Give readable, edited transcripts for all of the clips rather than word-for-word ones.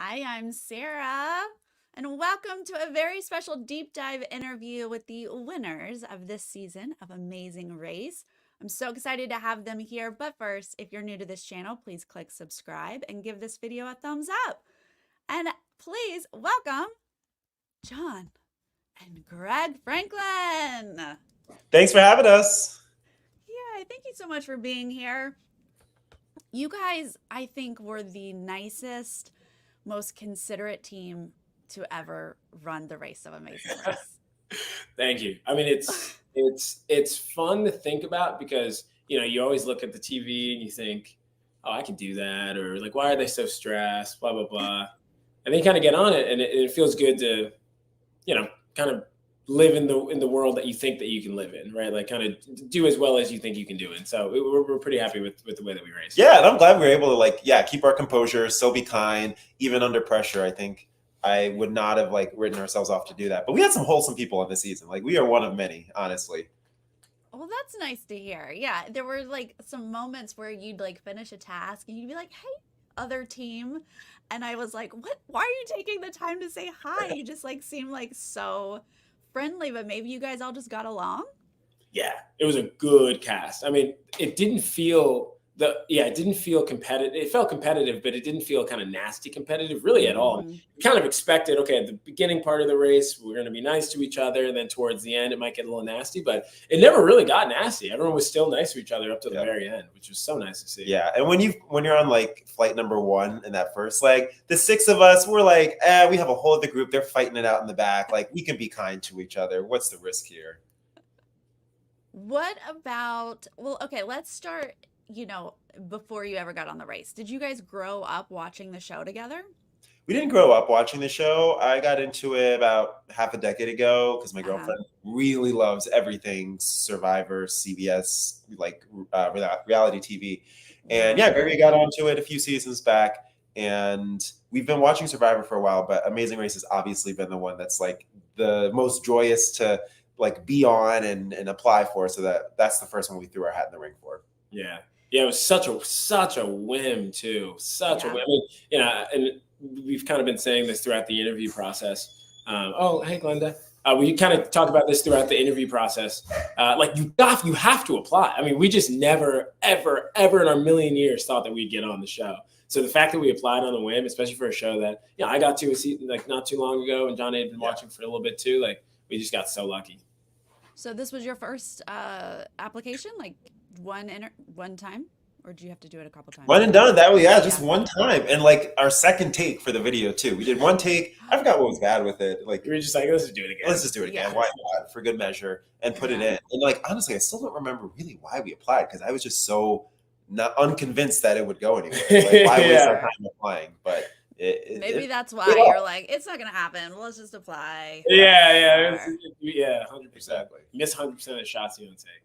Hi, I'm Sarah, and welcome to a very special deep dive interview with the winners of this season of Amazing Race. I'm so excited to have them here, but first, if you're new to this channel, please click subscribe and give this video a thumbs up. And please welcome John and Greg Franklin. Thanks for having us. Yeah, thank you so much for being here. You guys, I think, were the nicest, most considerate team to ever run the race of Amazing Race. Thank you. I mean, it's fun to think about because you always look at the TV and you think, oh, I can do that, or like, why are they so stressed? Blah blah blah. And then you kind of get on it, and it feels good to, kind of live in the world that you think that you can live in, right? Like, kind of do as well as you think you can do it. So we're pretty happy with the way that we race. Yeah, and I'm glad we're able to keep our composure, still be kind, even under pressure. I think I would not have written ourselves off to do that. But we had some wholesome people on this season. Like, we are one of many, honestly. Well, that's nice to hear. Yeah, there were some moments where you'd finish a task and you'd be like, "Hey, other team," and I was like, "What? Why are you taking the time to say hi? You just seem so friendly, but maybe you guys all just got along." Yeah, it was a good cast. I mean, it didn't feel competitive. It felt competitive, but it didn't feel kind of nasty competitive really at all. Mhm. You kind of expected, okay, at the beginning part of the race, we're going to be nice to each other. And then towards the end, it might get a little nasty, but it never really got nasty. Everyone was still nice to each other up to the very end, which was so nice to see. Yeah, and when you're on flight number 1 in that first leg, the 6 of us were we have a whole other group. They're fighting it out in the back. We can be kind to each other. What's the risk here? What about, well, okay, let's start, before you ever got on the race. Did you guys grow up watching the show together? We didn't grow up watching the show. I got into it about half a decade ago because my girlfriend really loves everything Survivor, CBS, reality TV. And yeah, Gregory got onto it a few seasons back. And we've been watching Survivor for a while, but Amazing Race has obviously been the one that's the most joyous to be on and apply for. So that's the first one we threw our hat in the ring for. Yeah. Yeah, it was such a whim too. Such a whim. I mean, and we've kind of been saying this throughout the interview process. Oh, hey, Glenda. We kind of talk about this throughout the interview process. You have to apply. I mean, we just never, ever, ever in our million years thought that we'd get on the show. So the fact that we applied on a whim, especially for a show that I got to see not too long ago, and John had been watching for a little bit too. We just got so lucky. So this was your first application, one time, or did you have to do it a couple times? One and done. Just one time, and our second take for the video too. We did one take. I forgot what was bad with it. We were just let's just do it again. Let's just do it again. Why not? For good measure, and put it in. And honestly, I still don't remember really why we applied because I was just so not unconvinced that it would go anywhere. Why waste our time applying? But maybe that's why you're it's not gonna happen. Let's just apply. Yeah, 100%. Miss 100% of the shots you don't take.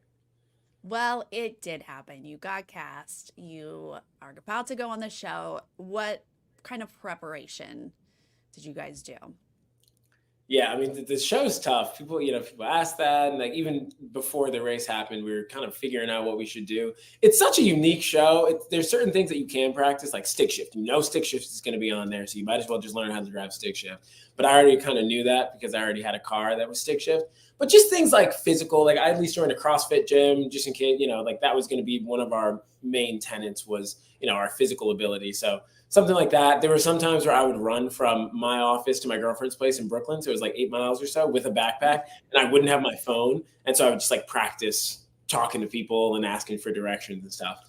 Well, it did happen. You got cast. You are about to go on the show. What kind of preparation did you guys do? Yeah, I mean, the show's tough. People ask that, and even before the race happened, we were kind of figuring out what we should do. It's such a unique show. There's certain things that you can practice, like stick shift. Stick shift is going to be on there, so you might as well just learn how to drive stick shift. But I already kind of knew that because I already had a car that was stick shift. But just things like physical, I at least joined a CrossFit gym just in case, that was going to be one of our main tenets was, our physical ability. So something like that. There were some times where I would run from my office to my girlfriend's place in Brooklyn. So it was 8 miles or so with a backpack, and I wouldn't have my phone. And so I would just practice talking to people and asking for directions and stuff.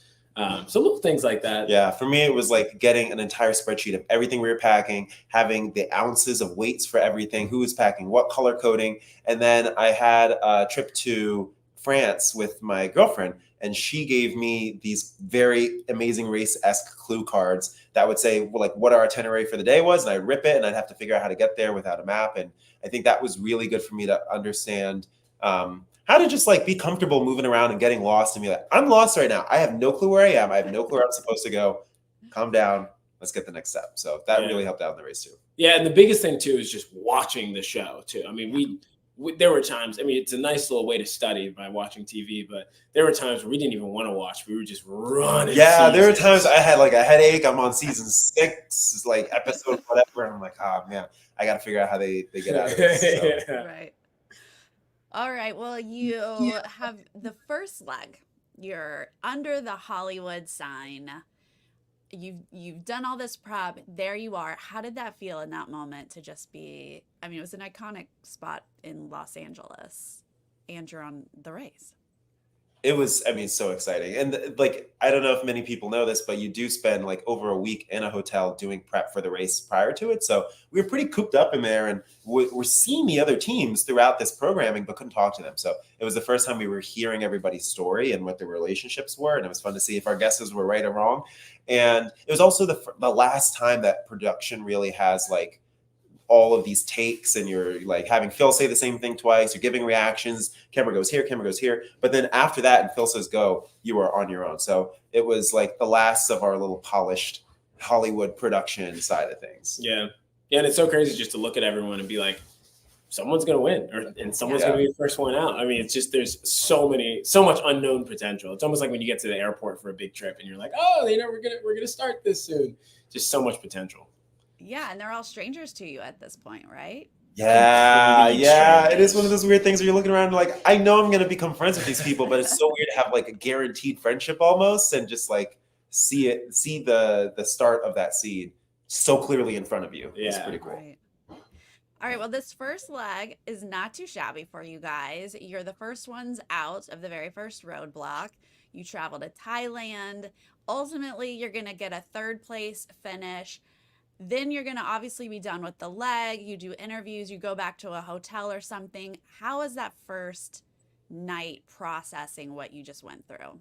So little things like that. Yeah, for me, it was getting an entire spreadsheet of everything we were packing, having the ounces of weights for everything, who was packing, what color coding. And then I had a trip to France with my girlfriend, and she gave me these very Amazing Race-esque clue cards that would say what our itinerary for the day was, and I'd rip it, and I'd have to figure out how to get there without a map. And I think that was really good for me to understand how to just be comfortable moving around and getting lost and be I'm lost right now. I have no clue where I am. I have no clue where I'm supposed to go. Calm down. Let's get the next step. So that really helped out in the race too. Yeah, and the biggest thing too is just watching the show too. I mean, there were times, I mean, it's a nice little way to study by watching TV, but there were times where we didn't even want to watch. We were just running. Yeah, there were seasons. times I had like a headache. I'm on season 6, like episode whatever, and I'm like, oh man, I got to figure out how they get out of this. So. Yeah. Right. All right. Well, you have the first leg. You're under the Hollywood sign. You've done all this prep. There you are. How did that feel in that moment to just be? I mean, it was an iconic spot in Los Angeles, and you're on the race. It was, I mean, so exciting. And like, I don't know if many people know this, but you do spend like over a week in a hotel doing prep for the race prior to it. So we were pretty cooped up in there, and we're seeing the other teams throughout this programming, but couldn't talk to them. So it was the first time we were hearing everybody's story and what their relationships were. And it was fun to see if our guesses were right or wrong. And it was also the last time that production really has like all of these takes, and you're like having Phil say the same thing twice, you're giving reactions, camera goes here, but then after that and Phil says go, you are on your own. So it was like the last of our little polished Hollywood production side of things. Yeah, and it's so crazy just to look at everyone and be like, someone's going to win, and someone's going to be the first one out. I mean, it's just, there's so much unknown potential. It's almost like when you get to the airport for a big trip and you're like, oh, we're going to start this soon. Just so much potential. Yeah, and they're all strangers to you at this point, right? Yeah, it is one of those weird things where you're looking around and like, I know I'm going to become friends with these people, but it's so weird to have like a guaranteed friendship almost, and just like see the start of that seed so clearly in front of you. Yeah. It's pretty cool. Right. All right, well, this first leg is not too shabby for you guys. You're the first ones out of the very first roadblock. You travel to Thailand. Ultimately, you're going to get a third place finish. Then you're going to obviously be done with the leg. You do interviews. You go back to a hotel or something. How was that first night processing what you just went through?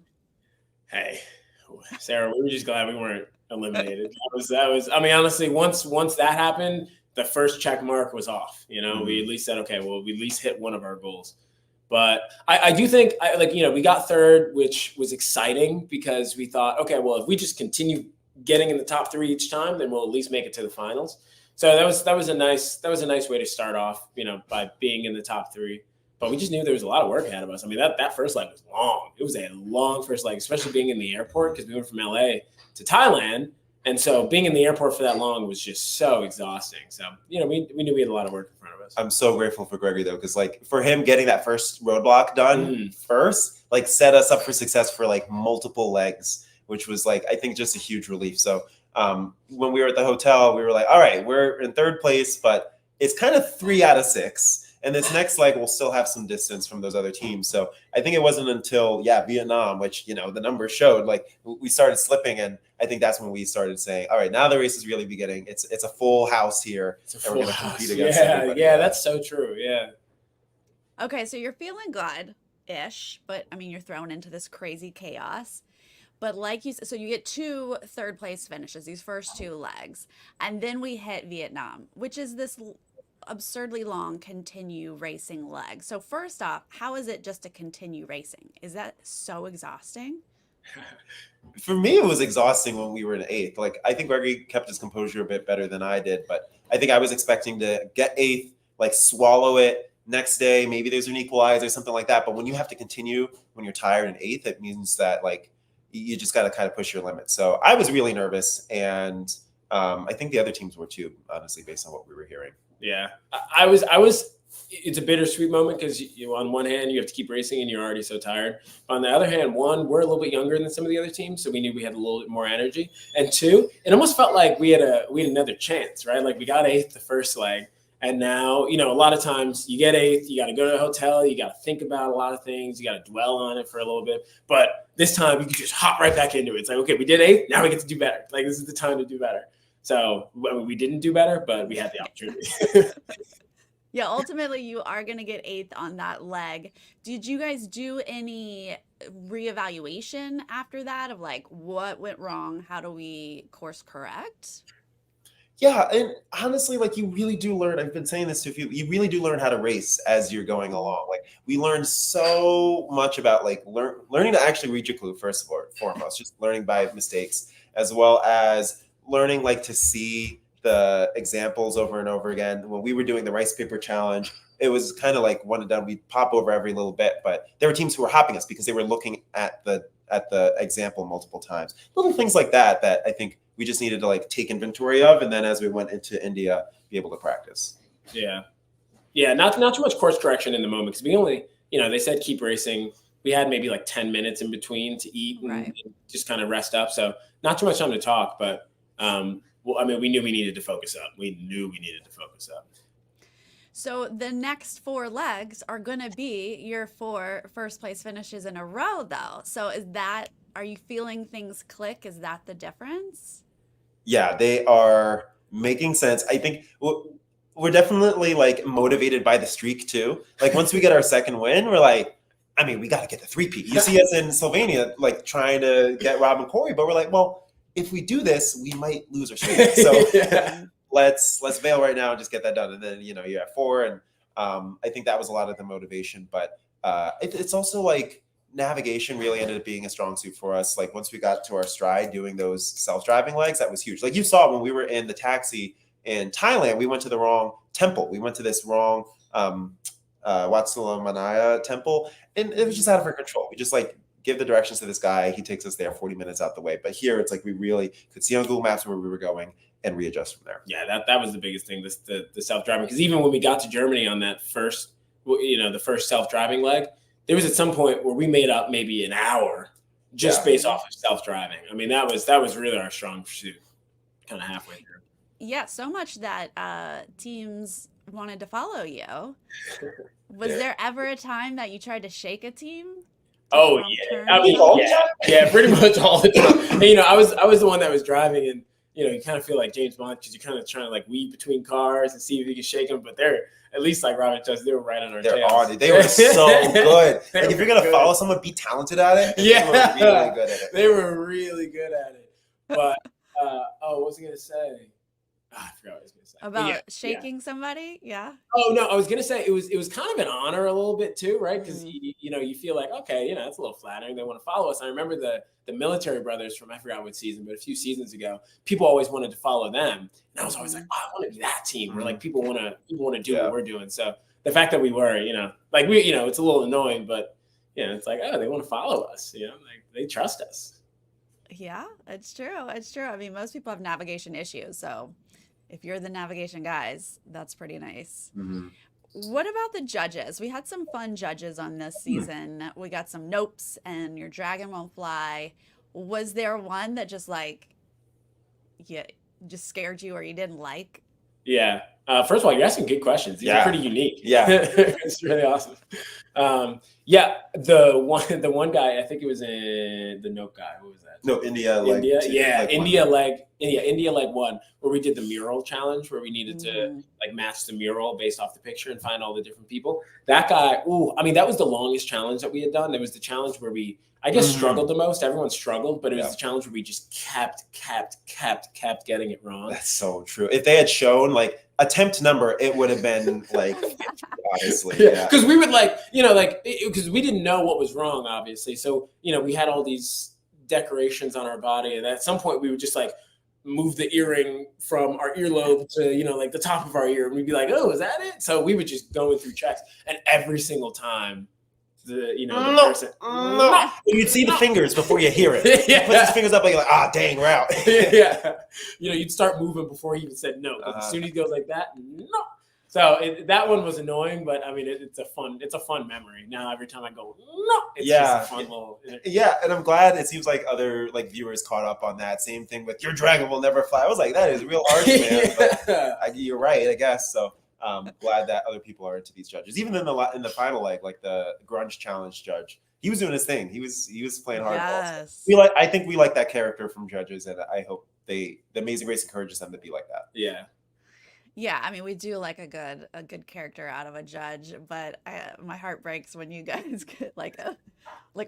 Hey, Sarah, we were just glad we weren't eliminated. That was. I mean, honestly, once that happened, the first check mark was off. You know, we at least said, okay, well, we at least hit one of our goals. But I do think, we got third, which was exciting because we thought, okay, well, if we just continue getting in the top 3 each time, then we'll at least make it to the finals. So that was a nice way to start off, by being in the top 3. But we just knew there was a lot of work ahead of us. I mean, that first leg was long. It was a long first leg, especially being in the airport, because we went from LA to Thailand. And so being in the airport for that long was just so exhausting. So, we knew we had a lot of work in front of us. I'm so grateful for Gregory, though, because like for him getting that first roadblock done first, like set us up for success for like multiple legs, which was like, I think just a huge relief. So when we were at the hotel, we were like, all right, we're in third place, but it's kind of 3 out of 6. And this next leg will still have some distance from those other teams. So I think it wasn't until, Vietnam, which, the numbers showed, like we started slipping. And I think that's when we started saying, all right, now the race is really beginning. It's a full house here. And we're going to compete against everybody. Yeah, that's so true. Yeah. Okay, so you're feeling good-ish, but I mean, you're thrown into this crazy chaos. But like you said, so you get 2 third place finishes, these first 2 legs. And then we hit Vietnam, which is this absurdly long continue racing leg. So first off, how is it just to continue racing? Is that so exhausting? For me, it was exhausting when we were in 8th. Like, I think Gregory kept his composure a bit better than I did, but I think I was expecting to get 8th, like swallow it. Next day, maybe there's an equalizer or something like that. But when you have to continue when you're tired in 8th, it means that like you just got to kind of push your limits. So I was really nervous, and I think the other teams were too, honestly, based on what we were hearing. Yeah, I was. It's a bittersweet moment because on one hand you have to keep racing and you're already so tired. But on the other hand, 1, we're a little bit younger than some of the other teams, so we knew we had a little bit more energy. And 2, it almost felt like we had another chance, right? Like we got 8th the first leg, and now a lot of times you get 8th, you got to go to a hotel, you got to think about a lot of things, you got to dwell on it for a little bit. But this time you can just hop right back into it. It's like, okay, we did 8th, now we get to do better. Like this is the time to do better. So we didn't do better, but we had the opportunity. Yeah, ultimately you are going to get 8th on that leg. Did you guys do any reevaluation after that of like what went wrong? How do we course correct? Yeah, and honestly, like you really do learn. I've been saying this to a few. You really do learn how to race as you're going along. Like we learned so much about like learning to actually read your clue first and foremost, just learning by mistakes, as well as learning like to see the examples over and over again. When we were doing the rice paper challenge, it was kind of like one and done. We'd pop over every little bit, but there were teams who were hopping us because they were looking at the example multiple times. Little things like that I think we just needed to like take inventory of, and then as we went into India, be able to practice. Yeah, not too much course correction in the moment, because we only, they said keep racing. We had maybe like 10 minutes in between to eat and just kind of rest up. So not too much time to talk, but we knew we needed to focus up. So the next 4 legs are going to be your 4 first place finishes in a row, though. So are you feeling things click? Is that the difference? Yeah, they are making sense. I think we're definitely like motivated by the streak too. Like once we get our second win, we're like, we got to get the 3-peat. You see us in Slovenia, like trying to get Rob and Corey, but we're like, well, if we do this, we might lose our streak. So let's bail right now and just get that done. And then, you're at 4. And I think that was a lot of the motivation, but it's also like navigation really ended up being a strong suit for us. Like once we got to our stride doing those self-driving legs, that was huge. Like you saw when we were in the taxi in Thailand, we went to the wrong temple. We went to this wrong Watsulamaya temple, and it was just out of our control. We just like give the directions to this guy. He takes us there 40 minutes out the way. But here it's like we really could see on Google Maps where we were going and readjust from there. Yeah, that was the biggest thing, the self-driving. Because even when we got to Germany on that first, the first self-driving leg, there was at some point where we made up maybe an hour just based off of self-driving. That was really our strong suit, kind of halfway through. Yeah, so much that teams wanted to follow you. Was there ever a time that you tried to shake a team? Oh yeah, yeah, pretty much all the time. And, I was the one that was driving, and you kind of feel like James Bond because you're kind of trying to like weave between cars and see if you can shake them. But they're at least like Robert Just, they were right on our tails. They were so good. Like if you're gonna follow someone, be talented at it. Yeah, they were really good at it. They were really good at it. But what was I gonna say? I forgot what I was gonna say. About shaking somebody? Yeah. Oh no, I was gonna say it was kind of an honor a little bit too, right? Because you feel like, okay, it's a little flattering. They want to follow us. I remember the military brothers from I forgot what season, but a few seasons ago, people always wanted to follow them, and I was always like, I want to be that team. Where like people want to do what we're doing. So the fact that we were, like we, it's a little annoying, but it's like, oh, they want to follow us. Like they trust us. Yeah, it's true. It's true. Most people have navigation issues, so if you're the navigation guys, that's pretty nice. Mm-hmm. What about the judges? We had some fun judges on this season. We got some nopes and your dragon won't fly. Was there one that just just scared you or you didn't like? Yeah. First of all, you're asking good questions. These are pretty unique. Yeah. It's really awesome. The one guy, I think it was in the Nope guy. Who was that? No, India. India leg 1, where we did the mural challenge, where we needed to like match the mural based off the picture and find all the different people. That guy, that was the longest challenge that we had done. There was the challenge where we, I guess, struggled the most. Everyone struggled, but it was the challenge where we just kept getting it wrong. That's so true. If they had shown like attempt number, it would have been like 50, honestly. Yeah. Because we would because we didn't know what was wrong, obviously. So, we had all these decorations on our body, and at some point we would just like move the earring from our earlobe to, like the top of our ear, and we'd be like, oh, is that it? So we would just go through checks, and every single time the person. No. You'd see the fingers before you hear it. He puts his fingers up like, dang, we're out. Yeah. You'd start moving before he even said no. As soon as he goes like that, no. So that one was annoying, but it's a fun memory. Now every time I go, no, it's just a fun little. Yeah, and I'm glad it seems like other like viewers caught up on that. Same thing with your dragon will never fly. I was like, that is real harsh, man. But you're right, I guess. So glad that other people are into these judges. Even in the final leg, like the grunge challenge judge, he was doing his thing. He was playing hardball. So I think we like that character from judges, and I hope the Amazing Race encourages them to be like that. Yeah. Yeah, we do like a good character out of a judge, but my heart breaks when you guys get like a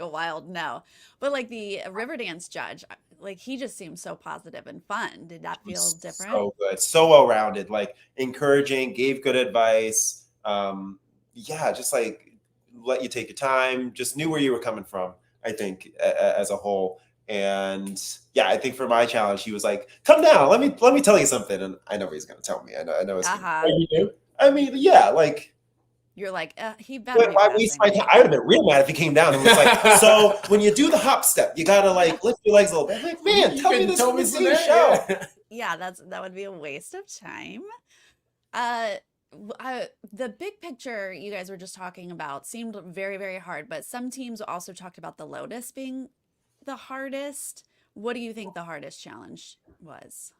wild no. But like the Riverdance judge, like he just seems so positive and fun. Did that feel different? So good, so well-rounded, like encouraging, gave good advice. Just like let you take your time, just knew where you were coming from, I think, as a whole. And I think for my challenge, he was like, "Come down, let me tell you something." And I know he's going to tell me. I know. You do? like You're like, he better be Why waste my passing time? me. I would have been real mad if he came down and was like, so when you do the hop step, you gotta like lift your legs a little bit. I'm like, man, tell me this from the same show. Yeah, that would be a waste of time. The big picture you guys were just talking about seemed very, very hard, but some teams also talked about the Lotus being the hardest. What do you think the hardest challenge was?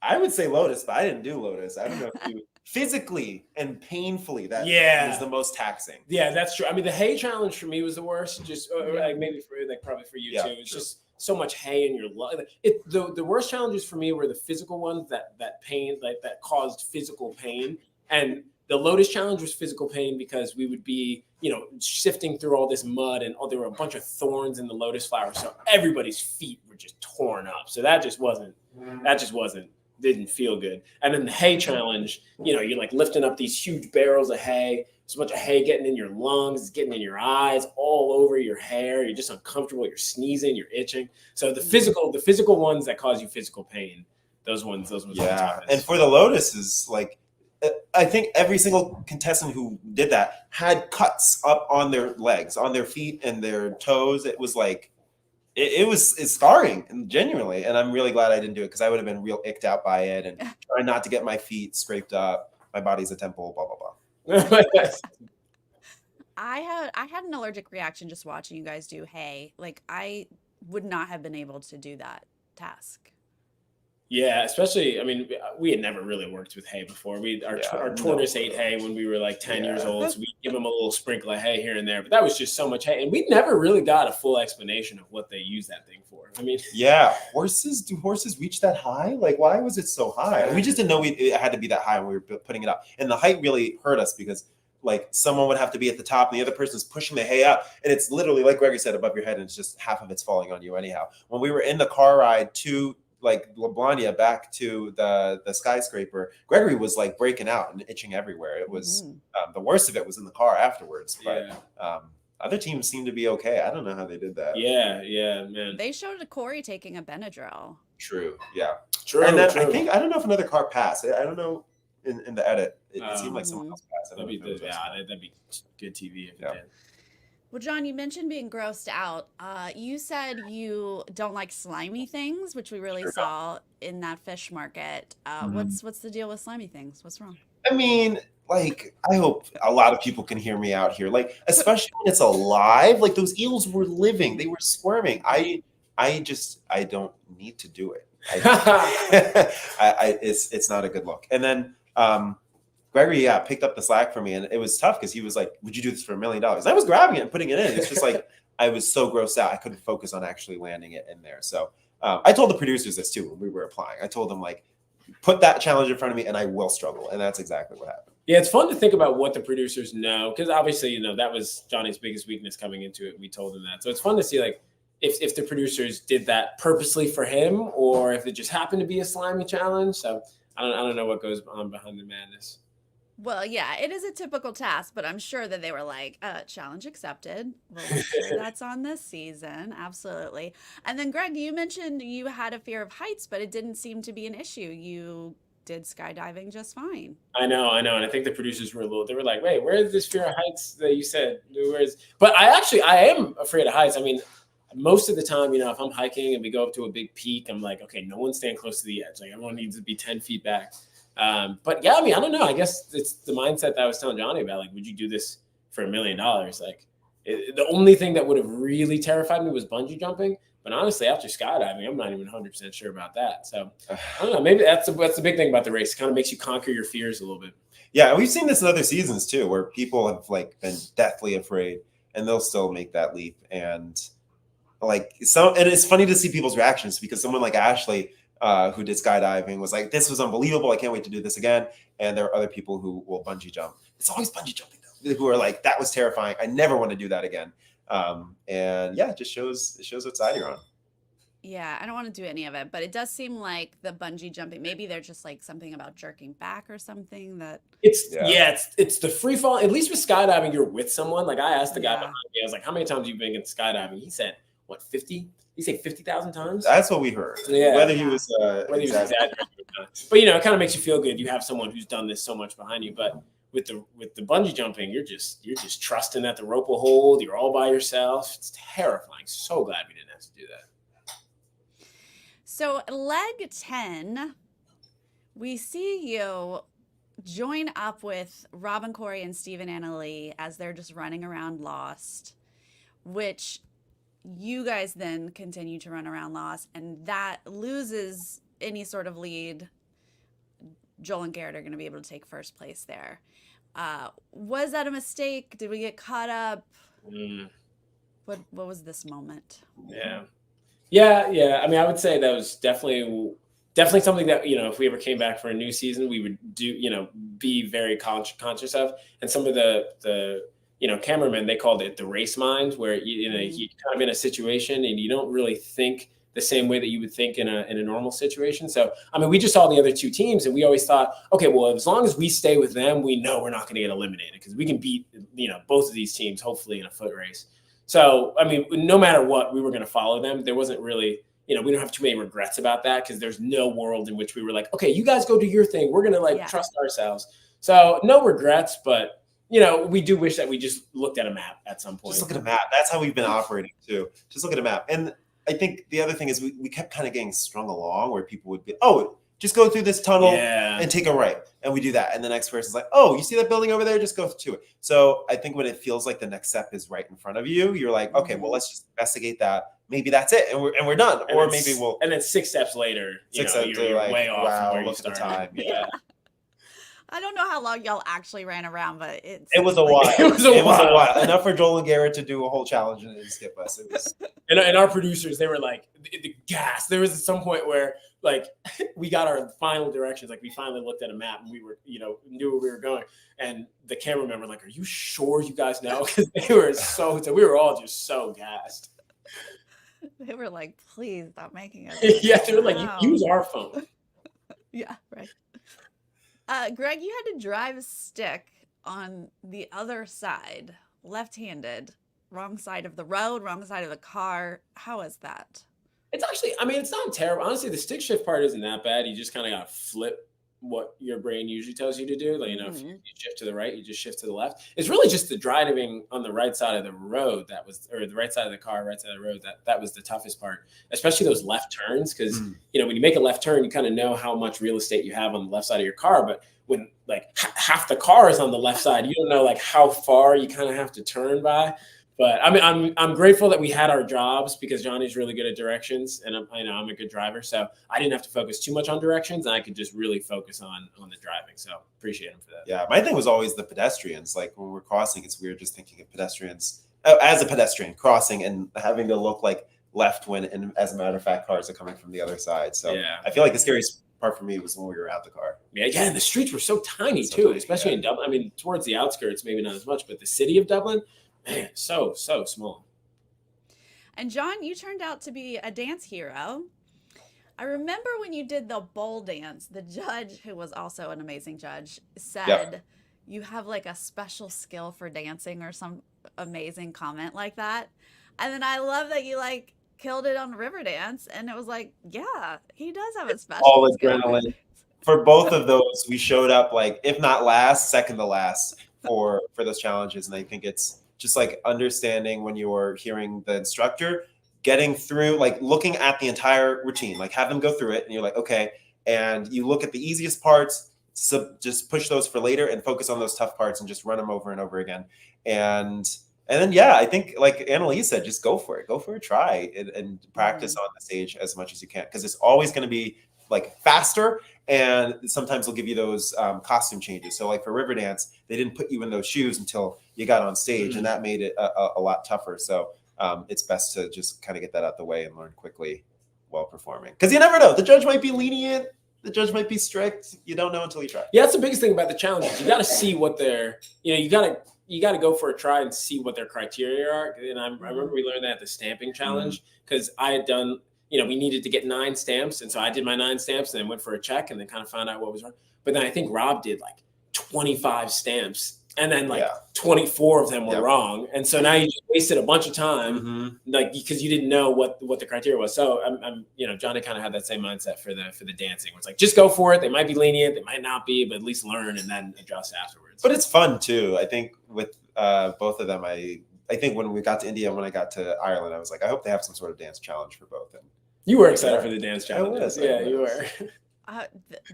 I would say Lotus, but I didn't do Lotus. I don't know if you physically and painfully that was the most taxing. Yeah, that's true. I mean, the hay challenge for me was the worst. Just like maybe for like probably for you too. It's just so much hay in your lung. The worst challenges for me were the physical ones that pain that caused physical pain. And the Lotus challenge was physical pain because we would be, sifting through all this mud and there were a bunch of thorns in the lotus flower. So everybody's feet were just torn up. So that just wasn't didn't feel good. And then the hay challenge, you're like lifting up these huge barrels of hay. There's a bunch of hay getting in your lungs, getting in your eyes, all over your hair. You're just uncomfortable. You're sneezing, you're itching. So the physical ones that cause you physical pain, those ones. Yeah. And for the Lotus is like, I think every single contestant who did that had cuts up on their legs, on their feet and their toes. It was like, it's scarring, and genuinely, and I'm really glad I didn't do it because I would have been real icked out by it and trying not to get my feet scraped up. My body's a temple, blah blah blah. I had an allergic reaction just watching you guys do hay. Like I would not have been able to do that task. Yeah, especially, I mean, we had never really worked with hay before. Our tortoise ate hay when we were like 10 years old, so we'd give him a little sprinkle of hay here and there, but that was just so much hay. And we never really got a full explanation of what they use that thing for. I mean, do horses reach that high? Like, why was it so high? We just didn't know it had to be that high when we were putting it up. And the height really hurt us because like someone would have to be at the top and the other person is pushing the hay up. And it's literally, like Gregory said, above your head, and it's just half of it's falling on you anyhow. When we were in the car ride to like LaBlandia back to the skyscraper, Gregory was like breaking out and itching everywhere. It was the worst of it was in the car afterwards. But other teams seemed to be okay. I don't know how they did that. Yeah, man. They showed Corey taking a Benadryl. True. Yeah. True. And then I don't know if another car passed. I don't know in the edit. It seemed like someone else passed. That'd be good TV if it did. Well, John, you mentioned being grossed out. You said you don't like slimy things, which we really saw in that fish market. What's the deal with slimy things? What's wrong? I mean, like, I hope a lot of people can hear me out here. Like, especially when it's alive. Like, those eels were living. They were squirming. I don't need to do it. It's not a good look. And then Gregory, picked up the slack for me, and it was tough because he was like, would you do this for $1 million? I was grabbing it and putting it in. It's just like, I was so grossed out. I couldn't focus on actually landing it in there. So I told the producers this too when we were applying. I told them, like, put that challenge in front of me and I will struggle. And that's exactly what happened. Yeah, it's fun to think about what the producers know, because obviously, that was Johnny's biggest weakness coming into it. We told him that. So it's fun to see, like, if the producers did that purposely for him or if it just happened to be a slimy challenge. So I don't know what goes on behind the madness. Well, yeah, it is a typical task, but I'm sure that they were like, challenge accepted. Well, that's on this season. Absolutely. And then, Greg, you mentioned you had a fear of heights, but it didn't seem to be an issue. You did skydiving just fine. I know. And I think the producers they were like, wait, where is this fear of heights that you said? But I am afraid of heights. I mean, most of the time, if I'm hiking and we go up to a big peak, I'm like, okay, no one stand close to the edge. Like, everyone needs to be 10 feet back. But yeah, I mean, I don't know. I guess it's the mindset that I was telling Johnny about. Like, would you do this for $1 million? Like, the only thing that would have really terrified me was bungee jumping. But honestly, after skydiving, I'm not even 100% sure about that. So I don't know. Maybe that's the big thing about the race. It kind of makes you conquer your fears a little bit. Yeah, we've seen this in other seasons too, where people have like been deathly afraid, and they'll still make that leap. And and it's funny to see people's reactions, because someone like Ashley, who did skydiving, was like, this was unbelievable. I can't wait to do this again. And there are other people who will bungee jump. It's always bungee jumping though, who are like, that was terrifying. I never want to do that again. And yeah, it shows what side you're on. Yeah, I don't want to do any of it, but it does seem like the bungee jumping, maybe they're just like something about jerking back or something that it's the free fall. At least with skydiving, you're with someone. Like, I asked the guy behind me, I was like, how many times have you been in skydiving? He said, what, 50? He said 50,000 times? That's what we heard. Yeah. Whether he was exaggerating or not. But, it kind of makes you feel good. You have someone who's done this so much behind you. But with the bungee jumping, you're just trusting that the rope will hold. You're all by yourself. It's terrifying. So glad we didn't have to do that. So leg 10, we see you join up with Robin Corey and Stephen Annalee as they're just running around lost, which you guys then continue to run around lost, and that loses any sort of lead. Joel and Garrett are going to be able to take first place there. Was that a mistake? Did we get caught up? What was this moment? Yeah. I mean, I would say that was definitely something that, if we ever came back for a new season, we would do, be very conscious of. And some of the cameramen, they called it the race mind, where you're kind of in a situation and you don't really think the same way that you would think in a normal situation. So, I mean, we just saw the other two teams and we always thought, okay, well, as long as we stay with them, we know we're not going to get eliminated because we can beat, both of these teams, hopefully in a foot race. So, I mean, no matter what, we were going to follow them. There wasn't really, we don't have too many regrets about that because there's no world in which we were like, okay, you guys go do your thing. We're going to trust ourselves. So no regrets, but we do wish that we just looked at a map at some point. Just look at a map. That's how we've been operating too. Just look at a map. And I think the other thing is we kept kind of getting strung along where people would be, oh, just go through this tunnel and take a right. And we do that. And the next person's like, oh, you see that building over there? Just go to it. So I think when it feels like the next step is right in front of you, you're like, okay, well, let's just investigate that. Maybe that's it. And we're done. And or maybe we'll. And then 6 steps later, you're like, way off from where you started. At the time. Yeah. I don't know how long y'all actually ran around, but it was a while. It was a while. Enough for Joel and Garrett to do a whole challenge and then skip us. It was. And our producers, they were like, the gas. There was some point where like we got our final directions. Like we finally looked at a map and we were, knew where we were going. And the cameramen were like, "Are you sure you guys know?" Because they were we were all just so gassed. They were like, "Please stop making us." Yeah, they were like, "Use our phone." Yeah, right. Greg, you had to drive a stick on the other side, left-handed, wrong side of the road, wrong side of the car. How is that? It's actually, I mean, it's not terrible. Honestly, the stick shift part isn't that bad. You just kind of got to flip what your brain usually tells you to do. Like, if you shift to the right, you just shift to the left. It's really just the driving on the right side of the road or the right side of the car, right side of the road, that was the toughest part, especially those left turns. Because, when you make a left turn, you kind of know how much real estate you have on the left side of your car. But when like half the car is on the left side, you don't know like how far you kind of have to turn by. But I mean, I'm grateful that we had our jobs because Johnny's really good at directions, and I'm a good driver, so I didn't have to focus too much on directions, and I could just really focus on the driving. So appreciate him for that. Yeah, my thing was always the pedestrians. Like when we're crossing, it's weird just thinking of pedestrians as a pedestrian crossing and having to look like left when, and as a matter of fact, cars are coming from the other side. So I feel like the scariest part for me was when we were out the car. Yeah, and the streets were so tiny too, especially in Dublin. I mean, towards the outskirts, maybe not as much, but the city of Dublin. Man, so small. And John, you turned out to be a dance hero. I remember when you did the bowl dance, the judge, who was also an amazing judge, said you have like a special skill for dancing or some amazing comment like that. And then I love that you like killed it on Riverdance. And it was like, yeah, he does have a special all skill. Adrenaline. For both of those, we showed up like, if not last, second to last for those challenges. And I think it's just like understanding when you're hearing the instructor, getting through, like looking at the entire routine, like have them go through it and you're like, okay. And you look at the easiest parts, so just push those for later and focus on those tough parts and just run them over and over again. And then, I think like Annalise said, just go for it, try and practice on the stage as much as you can. Cause it's always going to be like faster. And sometimes they'll give you those costume changes. So like for Riverdance, they didn't put you in those shoes until you got on stage, and that made it a lot tougher. So it's best to just kind of get that out the way and learn quickly while performing. Because you never know. The judge might be lenient. The judge might be strict. You don't know until you try. Yeah, that's the biggest thing about the challenges. You got to see what their, you got to go for a try and see what their criteria are. And I remember we learned that at the stamping challenge because I had done, we needed to get 9 stamps. And so I did my 9 stamps and then went for a check and then kind of found out what was wrong. But then I think Rob did like 25 stamps and then like 24 of them were wrong. And so now you just wasted a bunch of time, like because you didn't know what the criteria was. So I'm Johnny kind of had that same mindset for the dancing. It's like, just go for it. They might be lenient. They might not be, but at least learn and then adjust afterwards. But it's fun too. I think with both of them, I think when we got to India and when I got to Ireland, I was like, I hope they have some sort of dance challenge for both. And you were excited for the dance challenge. I was. You were.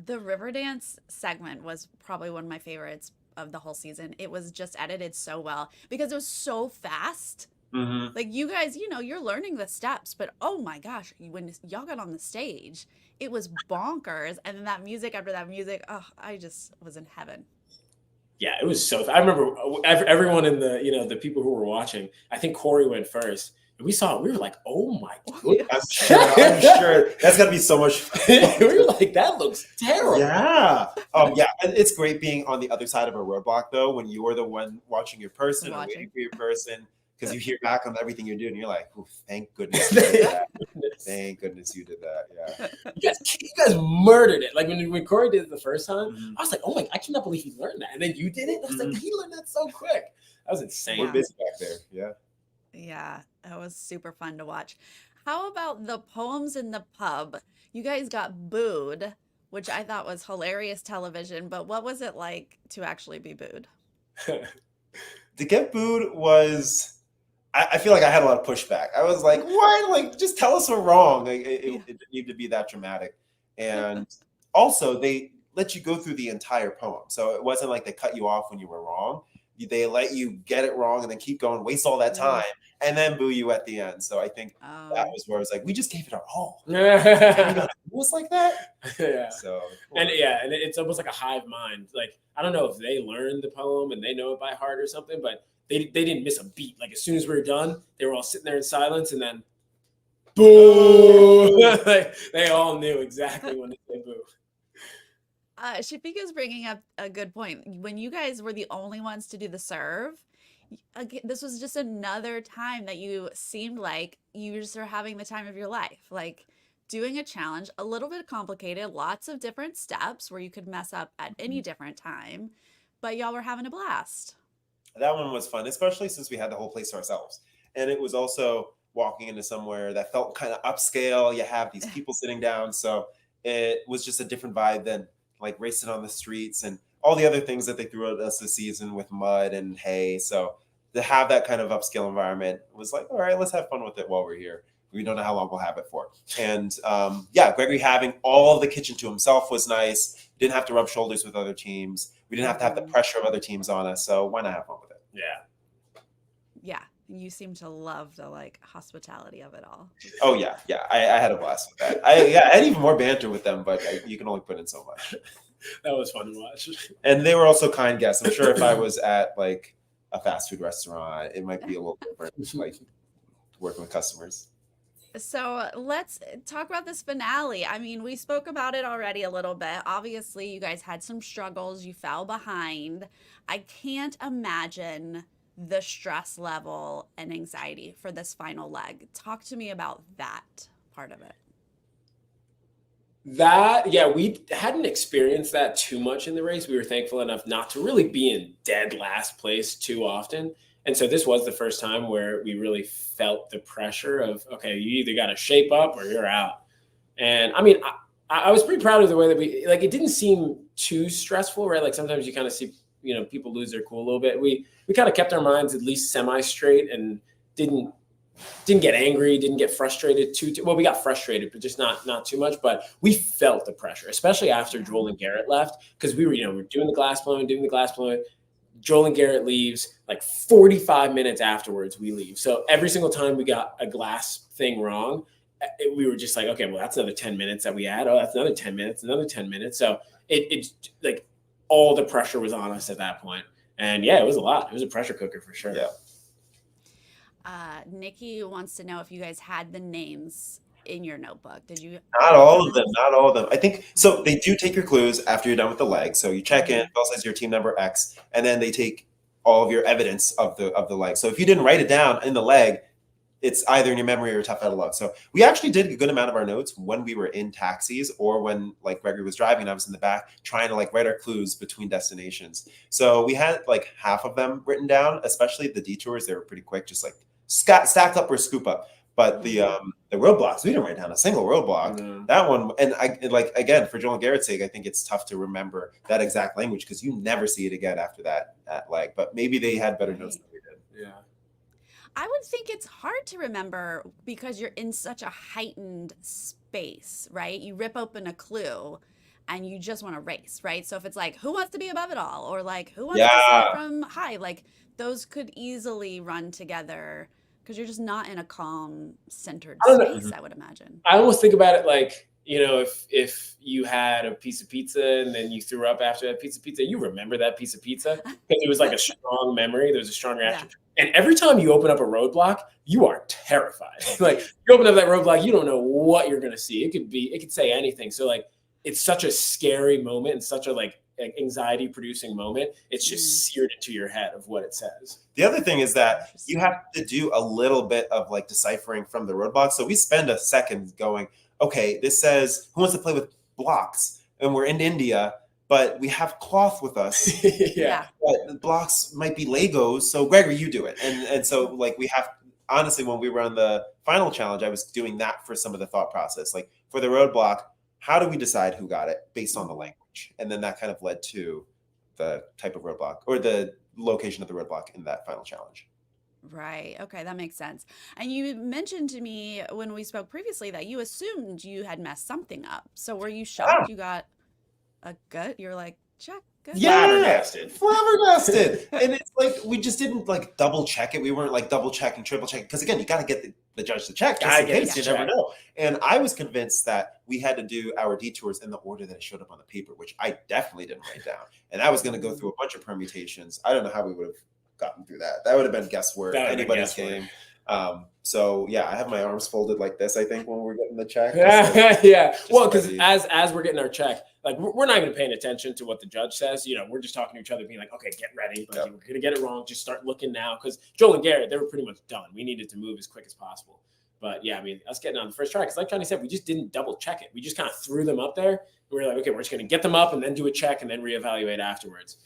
The river dance segment was probably one of my favorites of the whole season. It was just edited so well because it was so fast. Mm-hmm. Like you guys, you're learning the steps, but oh my gosh, when y'all got on the stage, it was bonkers. And then that music after that music, oh, I just was in heaven. Yeah, it was so. I remember everyone in the, the people who were watching. I think Corey went first. And we saw it. We were like, "Oh my god!" I'm sure that's gonna be so much fun. We were like, "That looks terrible." Yeah. Yeah. And it's great being on the other side of a roadblock though, when you're the one watching your person or waiting for your person, because you hear back on everything you're doing. And you're like, "Oh, thank goodness you did that. Thank goodness you did that." Yeah. You guys murdered it. Like when Corey did it the first time, I was like, "Oh my! I cannot believe he learned that." And then you did it. I was like, "He learned that so quick." That was insane. We're busy back there. Yeah. Yeah, it was super fun to watch. How about the poems in the pub? You guys got booed, which I thought was hilarious television, but what was it like to actually be booed? To get booed was, I feel like I had a lot of pushback. I was like, what? Like, just tell us we're wrong. Like, it didn't need to be that dramatic. And also, they let you go through the entire poem. So it wasn't like they cut you off when you were wrong. They let you get it wrong and then keep going, waste all that time, and then boo you at the end. So I think that was where I was like, we just gave it our all. It was like that. Yeah. So and it's almost like a hive mind. Like I don't know if they learned the poem and they know it by heart or something, but they didn't miss a beat. Like as soon as we were done, they were all sitting there in silence, and then boo. Like, they all knew exactly when to say boo. Shafika's bringing up a good point. When you guys were the only ones to do the serve, this was just another time that you seemed like you just are having the time of your life. Like doing a challenge, a little bit complicated, lots of different steps where you could mess up at any different time, but y'all were having a blast. That one was fun, especially since we had the whole place to ourselves. And it was also walking into somewhere that felt kind of upscale. You have these people sitting down. So it was just a different vibe than like racing on the streets and all the other things that they threw at us this season with mud and hay. So to have that kind of upscale environment was like, all right, let's have fun with it while we're here. We don't know how long we'll have it for. And Gregory having all of the kitchen to himself was nice. Didn't have to rub shoulders with other teams. We didn't have to have the pressure of other teams on us. So why not have fun with it? Yeah. Yeah. You seem to love the hospitality of it all. Oh yeah. I had a blast with that. I had even more banter with them, but you can only put in so much. That was fun to watch. And they were also kind guests. I'm sure if I was at like a fast food restaurant, it might be a little different, like working with customers. So let's talk about this finale. I mean, we spoke about it already a little bit. Obviously, you guys had some struggles. You fell behind. I can't imagine the stress level and anxiety for this final leg. Talk to me about that part of it. We hadn't experienced that too much in the race. We were thankful enough not to really be in dead last place too often. And so this was the first time where we really felt the pressure of, okay, you either got to shape up or you're out. And I mean, I was pretty proud of the way that it didn't seem too stressful, right? Like sometimes you kind of see, people lose their cool a little bit. We kind of kept our minds at least semi-straight and didn't get angry, didn't get frustrated too. Well, we got frustrated, but just not too much. But we felt the pressure, especially after Joel and Garrett left, because we were, we're doing the glass blowing. Joel and Garrett leaves, like 45 minutes afterwards, we leave. So every single time we got a glass thing wrong, we were just like, okay, well, that's another 10 minutes that we had. Oh, that's another 10 minutes, another 10 minutes. So it's like all the pressure was on us at that point. And yeah, it was a lot. It was a pressure cooker for sure. Yeah. Nikki wants to know if you guys had the names in your notebook. Did you? Not all of them. I think so. They do take your clues after you're done with the leg. So you check in, Bill says your team number X, and then they take all of your evidence of the leg. So if you didn't write it down in the leg, it's either in your memory or tough out of luck. So we actually did a good amount of our notes when we were in taxis or when like Gregory was driving and I was in the back trying to like write our clues between destinations. So we had like half of them written down, especially the detours. They were pretty quick, just like stacked up or scoop up. But the roadblocks, we didn't write down a single roadblock. That one, and like again, for Joel and Garrett's sake, I think it's tough to remember that exact language because you never see it again after that leg. But maybe they had better notes than we did. Yeah. I would think it's hard to remember because you're in such a heightened space, right? You rip open a clue and you just want to race, right? So if it's like, who wants to be above it all? Or like, who wants to start from high? Like those could easily run together because you're just not in a calm, centered space, I would imagine. I almost think about it like, you know, if you had a piece of pizza and then you threw up after that piece of pizza, you remember that piece of pizza because it was like a strong memory. There was a strong reaction. Yeah. And every time you open up a roadblock, you are terrified. Like you open up that roadblock, you don't know what you're going to see. It could say anything. So like, it's such a scary moment and such a like anxiety producing moment. It's just seared into your head of what it says. The other thing is that you have to do a little bit of like deciphering from the roadblock. So we spend a second going, okay, this says who wants to play with blocks? And we're in India, but we have cloth with us. Yeah. But the blocks might be Legos. So Gregory, you do it. And so like we have, honestly, when we were on the final challenge, I was doing that for some of the thought process. Like for the roadblock, how do we decide who got it based on the language? And then that kind of led to the type of roadblock or the location of the roadblock in that final challenge. Right. Okay. That makes sense. And you mentioned to me when we spoke previously that you assumed you had messed something up. So were you shocked you got a gut? You're like, check. Good. Yeah, flabbergasted. And it's like, we just didn't like double check it. We weren't like double checking, triple checking. Because again, you got to get the judge to check just in case, you never know. And I was convinced that we had to do our detours in the order that it showed up on the paper, which I definitely didn't write down. And I was going to go through a bunch of permutations. I don't know how we would have gotten through that. That would have been guesswork, anybody's game. So yeah, I have my arms folded like this, I think, when we're getting the check. Yeah. Well, because as we're getting our check, like we're not even paying attention to what the judge says. You know, we're just talking to each other, being like, okay, get ready. Like, we're gonna get it wrong. Just start looking now. Because Joel and Garrett, they were pretty much done. We needed to move as quick as possible. But yeah, I mean, us getting on the first try, because like Johnny said, we just didn't double check it. We just kind of threw them up there. We were like, okay, we're just gonna get them up and then do a check and then reevaluate afterwards.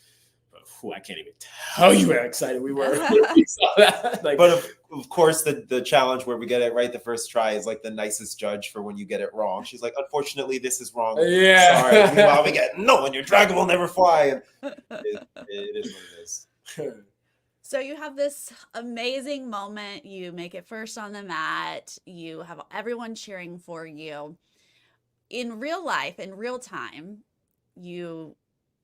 I can't even tell you how excited we were when we saw that. Like, but of course, the challenge where we get it right the first try is like the nicest judge for when you get it wrong. She's like, unfortunately, this is wrong. Yeah. Sorry. Meanwhile, we get, no, and your dragon will never fly. And it is what it is. So you have this amazing moment. You make it first on the mat. You have everyone cheering for you. In real life, in real time, you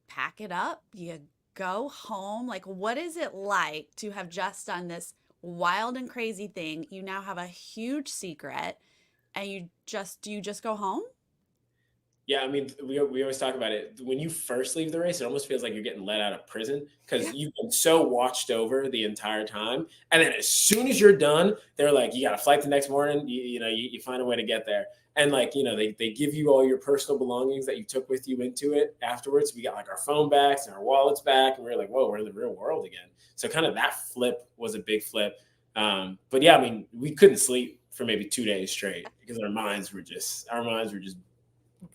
pack it up. You go home. Like, what is it like to have just done this wild and crazy thing? You now have a huge secret, and do you just go home? Yeah, I mean, we always talk about it. When you first leave the race, it almost feels like you're getting let out of prison because you've been so watched over the entire time. And then as soon as you're done, they're like, you got a flight the next morning. You find a way to get there. And like, they give you all your personal belongings that you took with you into it afterwards. We got like our phone backs and our wallets back. And we were like, whoa, we're in the real world again. So kind of that flip was a big flip. But yeah, I mean, we couldn't sleep for maybe 2 days straight because our minds were just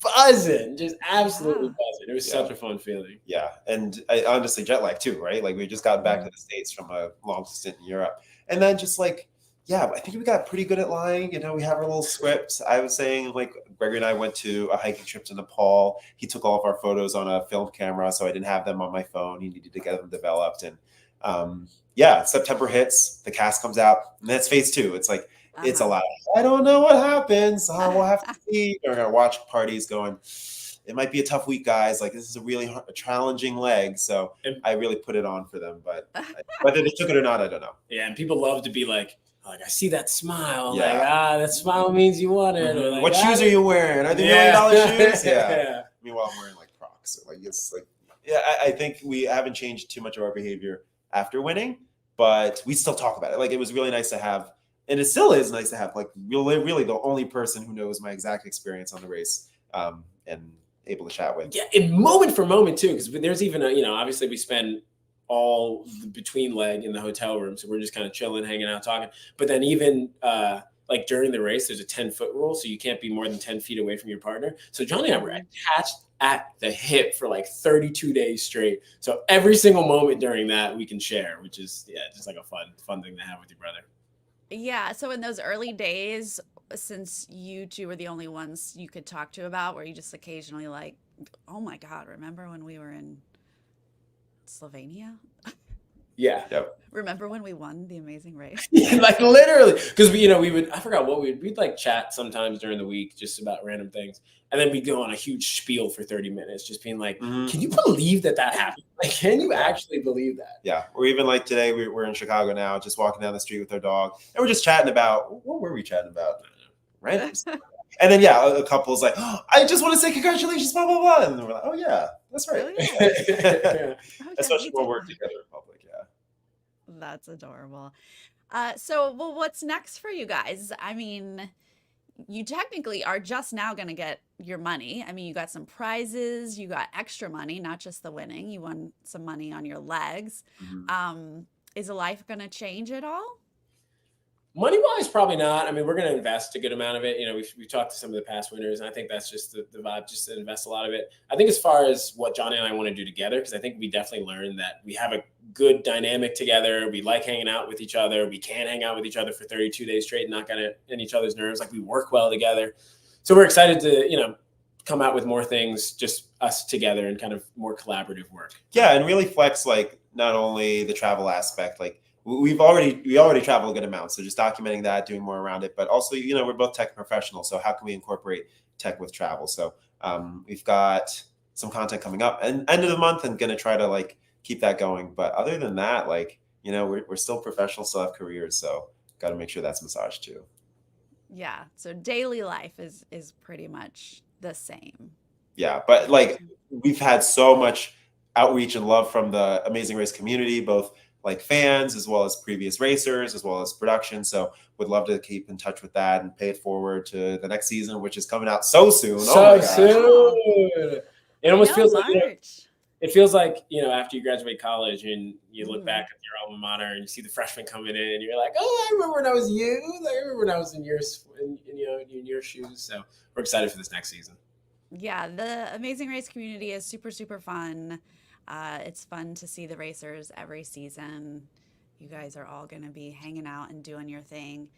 buzzing, just absolutely buzzing. It was such a fun feeling. Yeah. And honestly, jet lag too, right? Like we just got back to the States from a long stint in Europe. And then just like, yeah, I think we got pretty good at lying. We have our little script. I was saying like Gregory and I went to a hiking trip to Nepal. He took all of our photos on a film camera, so I didn't have them on my phone. He needed to get them developed. And September hits, the cast comes out, and that's phase 2. It's like, it's a lot. I don't know what happens. We'll have to see. We're going to watch parties going, it might be a tough week, guys. Like, this is a really challenging leg. So I really put it on for them. But whether they took it or not, I don't know. Yeah, and people love to be like, I see that smile. Yeah. Like, that smile means you want it. Or like, what shoes are you wearing? Are they $1 million shoes? Yeah. Meanwhile, I'm wearing like Crocs. Like, it's like, I think we haven't changed too much of our behavior after winning, but we still talk about it. Like, it was really nice to have. And it still is nice to have like really the only person who knows my exact experience on the race and able to chat with. Yeah, in moment for moment too, because there's even obviously we spend all the between leg in the hotel room, so we're just kind of chilling, hanging out, talking. But then even like during the race, there's a 10-foot rule, so you can't be more than 10 feet away from your partner. So Johnny and I were attached at the hip for like 32 days straight. So every single moment during that we can share, which is just like a fun thing to have with your brother. Yeah. So in those early days, since you two were the only ones you could talk to about, where you just occasionally like, oh my God, remember when we were in Slovenia? Yeah. Yep. Remember when we won the Amazing Race? Like literally, because we would, I forgot what we'd like chat sometimes during the week just about random things, and then we'd go on a huge spiel for 30 minutes, just being like, Mhm. "Can you believe that happened? Like, can you actually believe that?" Yeah. Or even like today, we're in Chicago now, just walking down the street with our dog, and we're just chatting about what were we chatting about? Random stuff. And then a couple's like, oh, I just want to say congratulations, blah blah blah, and we're like, oh yeah, that's right. Oh yeah. Oh yeah, Especially me when too. we're together in public. Yeah. That's adorable. So, well, what's next for you guys? I mean, you technically are just now going to get your money. I mean, you got some prizes, you got extra money, not just the winning. You won some money on your legs. Mhm. Is life going to change at all? Money wise, probably not. I mean, we're going to invest a good amount of it. You know, we talked to some of the past winners, and I think that's just the vibe, just to invest a lot of it. I think as far as what Johnny and I want to do together, because I think we definitely learned that we have a good dynamic together. We like hanging out with each other. We can hang out with each other for 32 days straight and not get in each other's nerves. Like, we work well together. So we're excited to, come out with more things, just us together, and kind of more collaborative work. Yeah, and really flex like not only the travel aspect, like we already travel a good amount, so just documenting that, doing more around it, but also we're both tech professionals, so how can we incorporate tech with travel? So we've got some content coming up and end of the month, and gonna try to like keep that going. But other than that, like we're still professionals, still have careers, so got to make sure that's massaged too. Yeah. So daily life is pretty much the same. Yeah, but like we've had so much outreach and love from the Amazing Race community, both like fans as well as previous racers, as well as production. So would love to keep in touch with that and pay it forward to the next season, which is coming out so soon. So oh my gosh. soon. It almost feels like March. it feels like, after you graduate college and you look Mhm. back at your alma mater and you see the freshmen coming in, and you're like, oh, I remember when I was you. I remember when I was in your shoes. So we're excited for this next season. Yeah, the Amazing Race community is super, super fun. It's fun to see the racers every season. You guys are all going to be hanging out and doing your thing.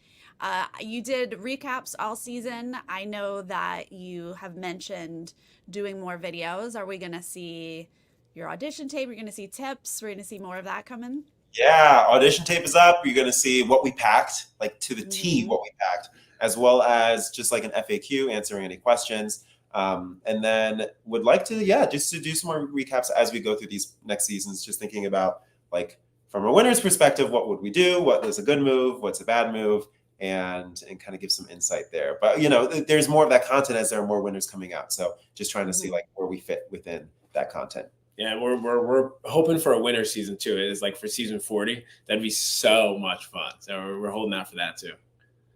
You did recaps all season. I know that you have mentioned doing more videos. Are we going to see your audition tape? We're going to see tips. We're going to see more of that coming. Yeah, audition tape is up. You're going to see what we packed, like to the T, Mhm. what we packed, as well as just like an FAQ answering any questions. And then would like to, just to do some more recaps as we go through these next seasons, just thinking about like from a winner's perspective, what would we do? What is a good move? What's a bad move? And kind of give some insight there. But there's more of that content as there are more winners coming out. So just trying to see Mhm. like where we fit within that content. Yeah, we're hoping for a winter season too. It is like for season 40. That'd be so much fun. So we're holding out for that too.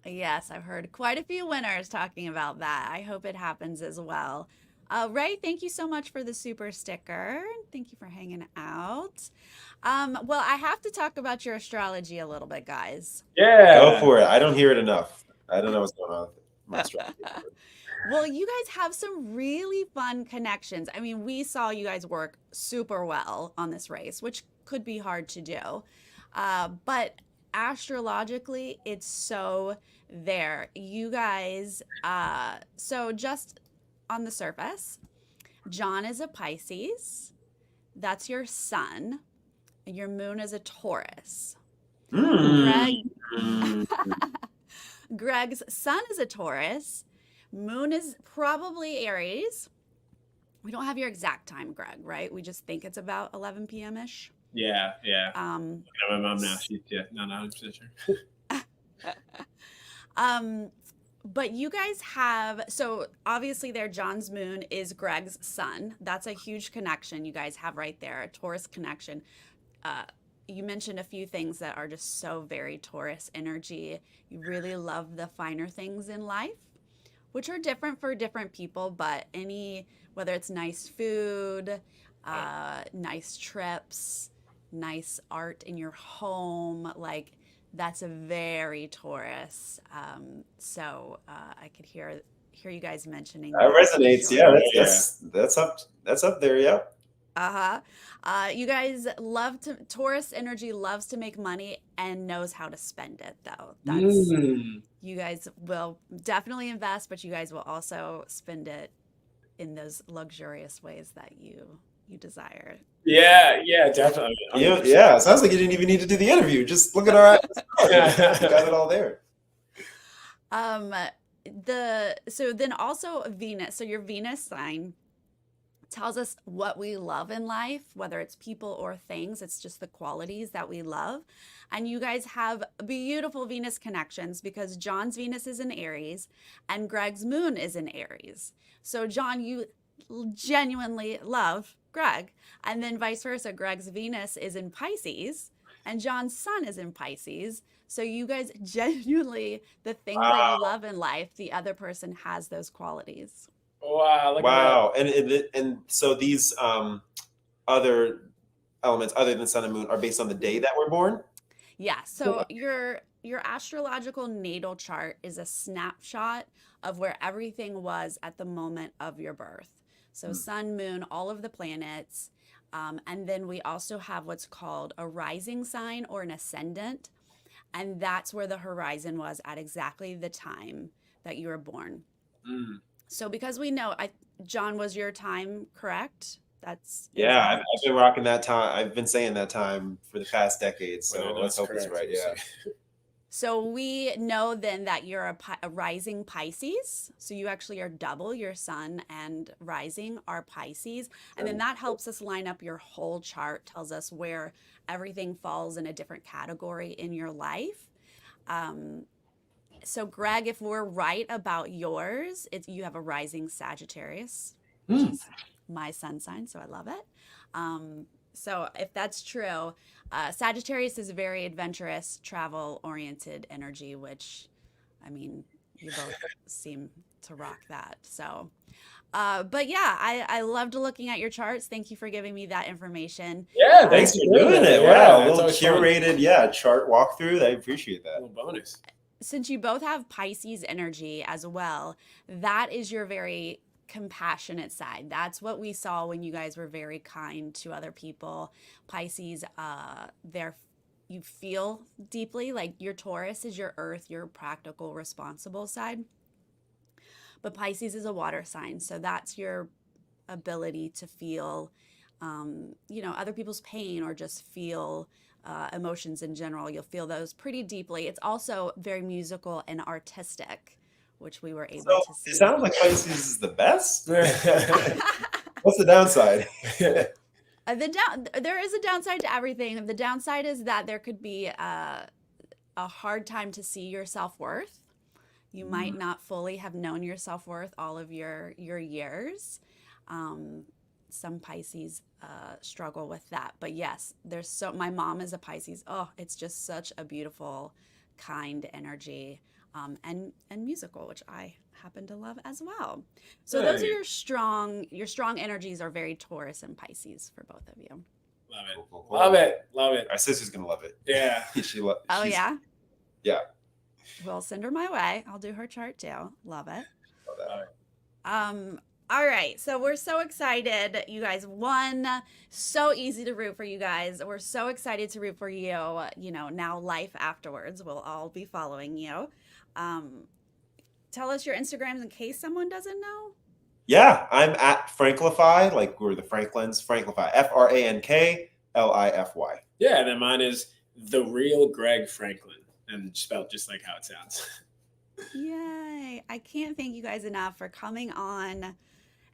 Yes, I've heard quite a few winners talking about that. I hope it happens as well. Ray, thank you so much for the super sticker. Thank you for hanging out. Well, I have to talk about your astrology a little bit, guys. Yeah. Go for it. I don't hear it enough. I don't know what's going on with my strategy. Well, you guys have some really fun connections. I mean, we saw you guys work super well on this race, which could be hard to do. But astrologically, it's so there. You guys, so just on the surface, John is a Pisces. That's your sun. And your moon is a Taurus. Greg, Greg's sun is a Taurus. Moon is probably Aries. We don't have your exact time, Greg, right? We just think it's about 11 p.m. ish. Yeah. My mom now. She's not 100% sure. But you guys have, so obviously there, John's moon is Greg's sun. That's a huge connection you guys have right there, a Taurus connection. You mentioned a few things that are just so very Taurus energy. You really love the finer things in life, which are different for different people, but whether it's nice food, nice trips, nice art in your home, like that's a very Taurus. So I could hear you guys mentioning that resonates. sure. Yeah, that's up there. Yeah. You guys Taurus energy loves to make money and knows how to spend it, though. That's Mm. you guys will definitely invest, but you guys will also spend it in those luxurious ways that you desire. Yeah, definitely. Yeah, 100%. yeah. Sounds like you didn't even need to do the interview. Just look at our astrology. You got it all there. So then also Venus. So your Venus sign tells us what we love in life, whether it's people or things. It's just the qualities that we love. And you guys have beautiful Venus connections because John's Venus is in Aries and Greg's moon is in Aries. So John, you genuinely love Greg. And then vice versa, Greg's Venus is in Pisces and John's sun is in Pisces. So you guys genuinely, the things that you love in life, the other person has those qualities. Wow, look at Wow. And so these other elements other than sun and moon are based on the day that we're born? Yeah, so your astrological natal chart is a snapshot of where everything was at the moment of your birth. So sun, moon, all of the planets. And then we also have what's called a rising sign or an ascendant. And that's where the horizon was at exactly the time that you were born. that. So because we know, John, was your time correct? That's Yeah, I've been rocking that time. I've been saying that time for the past decade. So Well, let's that's hope it's correct. right. Yeah. So we know then that you're a rising Pisces. So you actually are double. Your sun and rising are Pisces. And then that helps us line up your whole chart, tells us where everything falls in a different category in your life. So Greg, if we're right about yours, you have a rising Sagittarius, which is my sun sign, so I love it. So if that's true, Sagittarius is a very adventurous, travel-oriented energy, which, I mean, you both seem to rock that. So, but yeah, I loved looking at your charts. Thank you for giving me that information. Yeah, Thanks for doing it. Wow, a little curated, chart walkthrough. I appreciate that. A little bonus. Since you both have Pisces energy as well, that is your very compassionate side. That's what we saw when you guys were very kind to other people. Pisces, you feel deeply, like your Taurus is your earth, your practical, responsible side. But Pisces is a water sign, so that's your ability to feel, other people's pain or just feel emotions in general. You'll feel those pretty deeply. It's also very musical and artistic, which we were able to see. It sounds like Pisces is the best. What's the downside? There is a downside to everything. The downside is that there could be a hard time to see your self-worth. You might not fully have known your self-worth all of your years. Some Pisces struggle with that. But yes, my mom is a Pisces. Oh, it's just such a beautiful, kind energy and musical, which I happen to love as well. So those are your strong energies are very Taurus and Pisces for both of you. Love it. Cool. Love it. Love it. Our sister's going to love it. Yeah. Yeah? Yeah. We'll send her my way. I'll do her chart too. Love it. Love that. All right, so we're so excited. You guys won. So easy to root for you guys. We're so excited to root for you. Now life afterwards. We'll all be following you. Tell us your Instagrams in case someone doesn't know. Yeah, I'm at Franklify, like we're the Franklins. Franklify, FRANKLIFY. Yeah, and then mine is The Real Greg Franklin, and spelled just like how it sounds. Yay. I can't thank you guys enough for coming on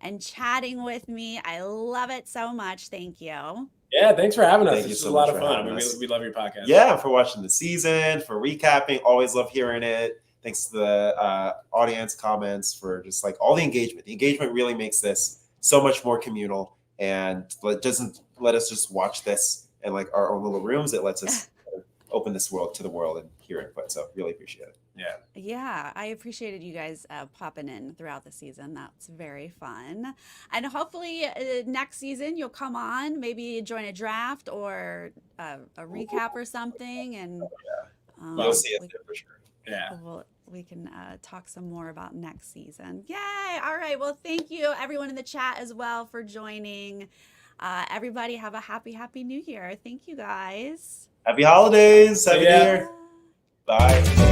and chatting with me. I love it so much. Thank you. Yeah, thanks for having us. Thank you This so was a lot much of for fun. having us. We love your podcast. Yeah, for watching the season, for recapping. Always love hearing it. Thanks to the audience comments for just like all the engagement. The engagement really makes this so much more communal, and it doesn't let us just watch this in like our own little rooms. It lets us open this world to the world and hear input. So really appreciate it. Yeah, I appreciated you guys popping in throughout the season. That's very fun. And hopefully next season you'll come on, maybe join a draft or a recap or something. And You'll see it there for sure. Yeah. We can talk some more about next season. Yay! All right. Well, thank you everyone in the chat as well for joining. Everybody have a happy New Year. Thank you guys. Happy holidays. Happy New Yeah. Year. Bye.